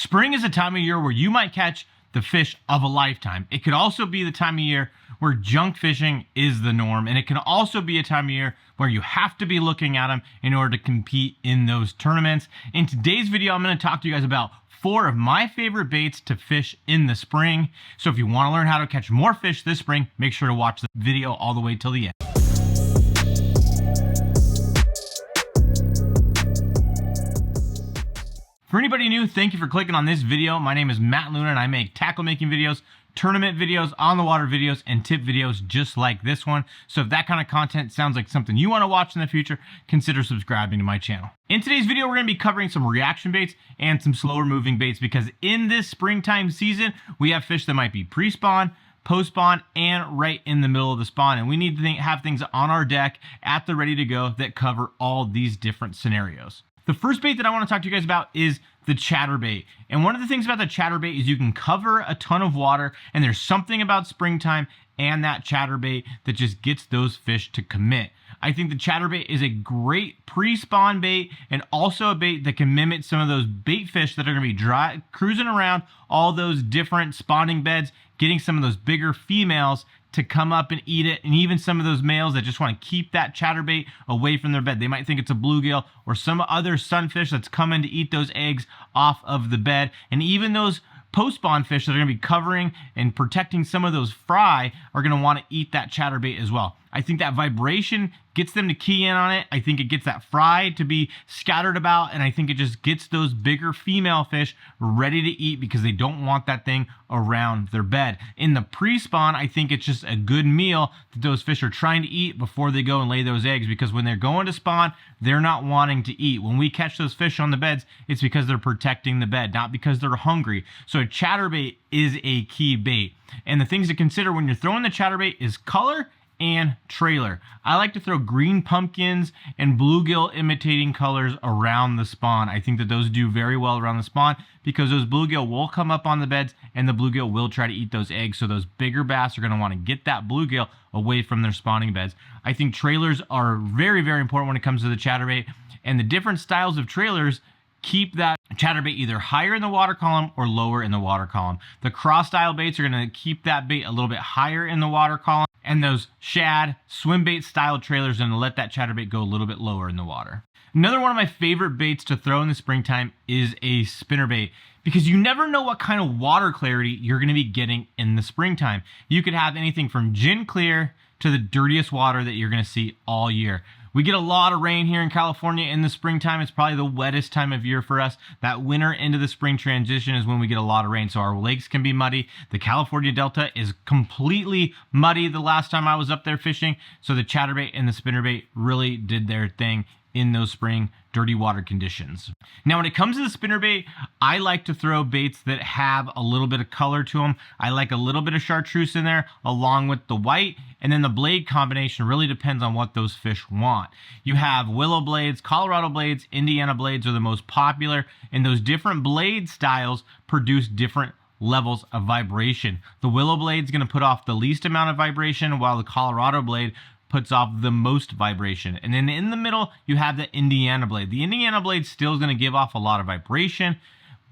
Spring is a time of year where you might catch the fish of a lifetime. It could also be the time of year where junk fishing is the norm, and it can also be a time of year where you have to be looking at them in order to compete in those tournaments. In today's video, I'm going to talk to you guys about 4 of my favorite baits to fish in the spring. So if you want to learn how to catch more fish this spring, make sure to watch the video all the way till the end. For anybody new, thank you for clicking on this video. My name is Matt Luna and I make tackle making videos, tournament videos, on the water videos, and tip videos just like this one. So if that kind of content sounds like something you want to watch in the future, consider subscribing to my channel. In today's video, we're going to be covering some reaction baits and some slower moving baits because in this springtime season, we have fish that might be pre-spawn, post-spawn, and right in the middle of the spawn. And we need to have things on our deck at the ready to go that cover all these different scenarios. The first bait that I want to talk to you guys about is the ChatterBait. And one of the things about the ChatterBait is you can cover a ton of water, and there's something about springtime and that ChatterBait that just gets those fish to commit. I think the ChatterBait is a great pre-spawn bait and also a bait that can mimic some of those bait fish that are going to be cruising around all those different spawning beds, getting some of those bigger females to come up and eat it, and even some of those males that just want to keep that chatterbait away from their bed. They might think it's a bluegill or some other sunfish that's coming to eat those eggs off of the bed. And even those post-spawn fish that are going to be covering and protecting some of those fry are going to want to eat that chatterbait as well. I think that vibration gets them to key in on it. I think it gets that fry to be scattered about, and I think it just gets those bigger female fish ready to eat because they don't want that thing around their bed. In the pre-spawn, I think it's just a good meal that those fish are trying to eat before they go and lay those eggs, because when they're going to spawn, they're not wanting to eat. When we catch those fish on the beds, it's because they're protecting the bed, not because they're hungry. So a chatterbait is a key bait. And the things to consider when you're throwing the chatterbait is color and trailer. I like to throw green pumpkins and bluegill imitating colors around the spawn. I think that those do very well around the spawn because those bluegill will come up on the beds and the bluegill will try to eat those eggs. So those bigger bass are going to want to get that bluegill away from their spawning beds. I think trailers are very, very important when it comes to the chatterbait, and the different styles of trailers keep that chatterbait either higher in the water column or lower in the water column. The cross style baits are going to keep that bait a little bit higher in the water column, and those shad swim bait style trailers are going to let that chatterbait go a little bit lower in the water. Another one of my favorite baits to throw in the springtime is a spinnerbait, because you never know what kind of water clarity you're going to be getting in the springtime. You could have anything from gin clear to the dirtiest water that you're going to see all year. We get a lot of rain here in California in the springtime. It's probably the wettest time of year for us. That winter into the spring transition is when we get a lot of rain, so our lakes can be muddy. The California Delta is completely muddy the last time I was up there fishing, so the chatterbait and the spinnerbait really did their thing in those spring dirty water conditions. Now, when it comes to the spinnerbait, I like to throw baits that have a little bit of color to them. I like a little bit of chartreuse in there along with the white, and then the blade combination really depends on what those fish want. You have willow blades, Colorado blades, Indiana blades are the most popular, and those different blade styles produce different levels of vibration. The willow blade is going to put off the least amount of vibration, while the Colorado blade puts off the most vibration. And then in the middle, you have the Indiana blade. The Indiana blade still is going to give off a lot of vibration,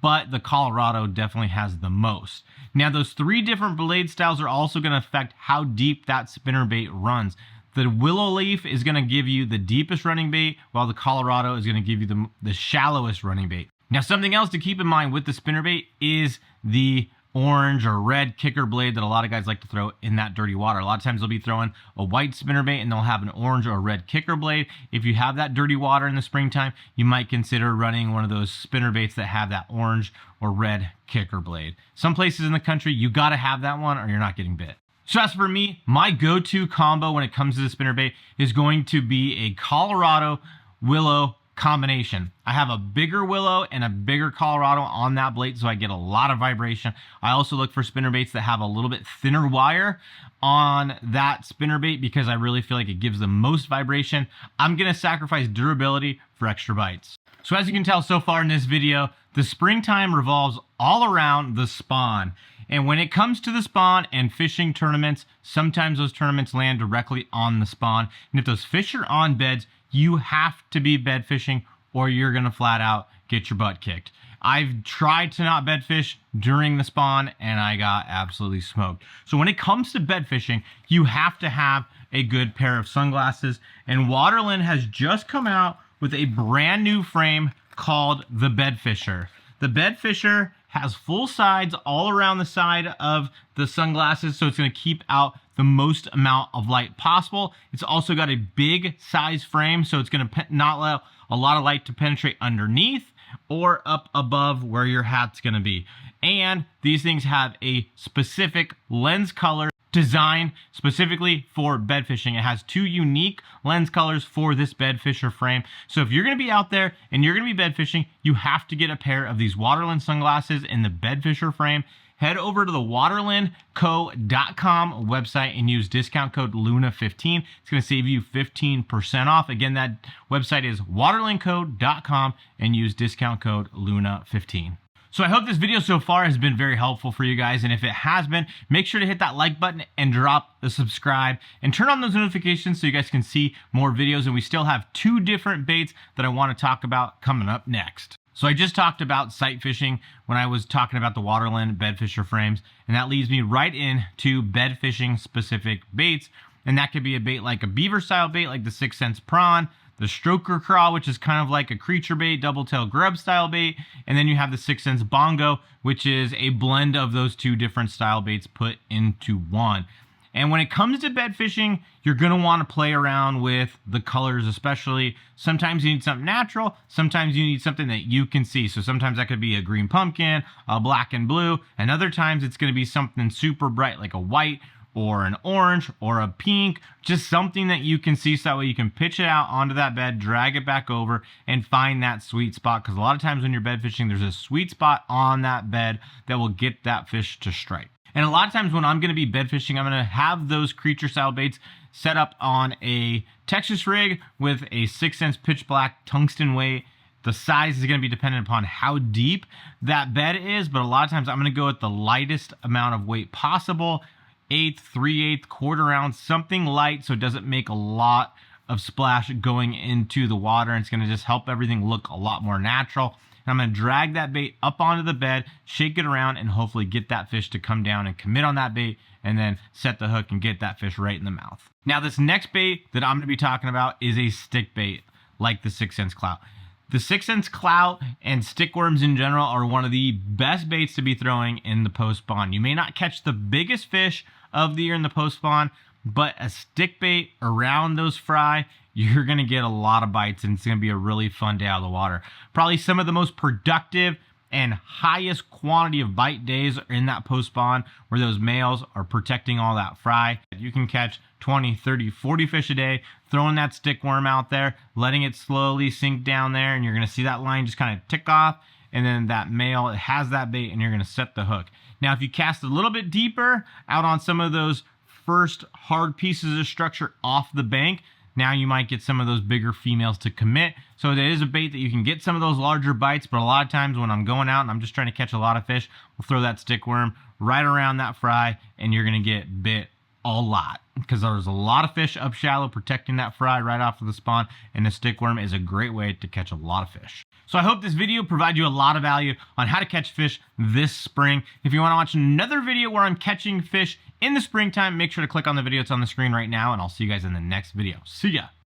but the Colorado definitely has the most. Now, those 3 different blade styles are also going to affect how deep that spinnerbait runs. The willow leaf is going to give you the deepest running bait, while the Colorado is going to give you the shallowest running bait. Now, something else to keep in mind with the spinnerbait is the orange or red kicker blade that a lot of guys like to throw in that dirty water. A lot of times they'll be throwing a white spinnerbait and they'll have an orange or red kicker blade. If you have that dirty water in the springtime, you might consider running one of those spinnerbaits that have that orange or red kicker blade. Some places in the country, you got to have that one or you're not getting bit. So as for me, my go-to combo when it comes to the spinnerbait is going to be a Colorado willow combination. I have a bigger willow and a bigger Colorado on that blade, so I get a lot of vibration. I also look for spinnerbaits that have a little bit thinner wire on that spinnerbait because I really feel like it gives the most vibration. I'm going to sacrifice durability for extra bites. So as you can tell so far in this video, the springtime revolves all around the spawn. And when it comes to the spawn and fishing tournaments, sometimes those tournaments land directly on the spawn. And if those fish are on beds, you have to be bed fishing or you're going to flat out get your butt kicked. I've tried to not bed fish during the spawn and I got absolutely smoked. So when it comes to bed fishing, you have to have a good pair of sunglasses, and Waterland has just come out with a brand new frame called the Bed Fisher. The Bed Fisher has full sides all around the side of the sunglasses, so it's going to keep out the most amount of light possible. It's also got a big size frame, so it's going to not allow a lot of light to penetrate underneath or up above where your hat's going to be. And these things have a specific lens color designed specifically for bed fishing. It has 2 unique lens colors for this Bed Fisher frame. So if you're going to be out there and you're going to be bed fishing, you have to get a pair of these Waterland sunglasses in the Bed Fisher frame. Head over to the waterlandco.com website and use discount code LUNA15. It's going to save you 15% off. Again, that website is waterlandco.com and use discount code LUNA15. So I hope this video so far has been very helpful for you guys, and if it has been, make sure to hit that like button and drop the subscribe and turn on those notifications so you guys can see more videos. And we still have 2 different baits that I want to talk about coming up next. So I just talked about sight fishing when I was talking about the Waterland Bed Fisher frames, and that leads me right into bed fishing specific baits. And that could be a bait like a beaver style bait like the 6 cents prawn, the stroker craw, which is kind of like a creature bait, double tail grub style bait, and then you have the 6 cents bongo, which is a blend of those 2 different style baits put into one. And when it comes to bed fishing, you're going to want to play around with the colors, especially. Sometimes you need something natural. Sometimes you need something that you can see. So sometimes that could be a green pumpkin, a black and blue, and other times it's going to be something super bright like a white or an orange or a pink, just something that you can see so that way you can pitch it out onto that bed, drag it back over, and find that sweet spot. Because a lot of times when you're bed fishing, there's a sweet spot on that bed that will get that fish to strike. And a lot of times when I'm going to be bed fishing, I'm going to have those creature style baits set up on a Texas rig with a 6 cents pitch black tungsten weight. The size is going to be dependent upon how deep that bed is, but a lot of times I'm going to go with the lightest amount of weight possible. 1/8, 3/8, quarter ounce, something light so it doesn't make a lot of splash going into the water, and it's going to just help everything look a lot more natural. And I'm going to drag that bait up onto the bed, shake it around, and hopefully get that fish to come down and commit on that bait, and then set the hook and get that fish right in the mouth. Now, this next bait that I'm going to be talking about is a stick bait like the 6 cents clout. The 6 cents clout and stick worms in general are one of the best baits to be throwing in the post spawn. You may not catch the biggest fish of the year in the post spawn, but a stick bait around those fry, you're going to get a lot of bites, and it's going to be a really fun day out of the water. Probably some of the most productive and highest quantity of bite days are in that post spawn where those males are protecting all that fry. You can catch 20, 30, 40 fish a day, throwing that stick worm out there, letting it slowly sink down there, and you're going to see that line just kind of tick off, and then that male has that bait, and you're going to set the hook. Now, if you cast a little bit deeper out on some of those first hard pieces of structure off the bank, now you might get some of those bigger females to commit. So it is a bait that you can get some of those larger bites, but a lot of times when I'm going out and I'm just trying to catch a lot of fish, we'll throw that stick worm right around that fry, and you're going to get bit a lot because there's a lot of fish up shallow protecting that fry right off of the spawn, and the stick worm is a great way to catch a lot of fish. So I hope this video provides you a lot of value on how to catch fish this spring. If you want to watch another video where I'm catching fish in the springtime, make sure to click on the video that's on the screen right now, and I'll see you guys in the next video. See ya.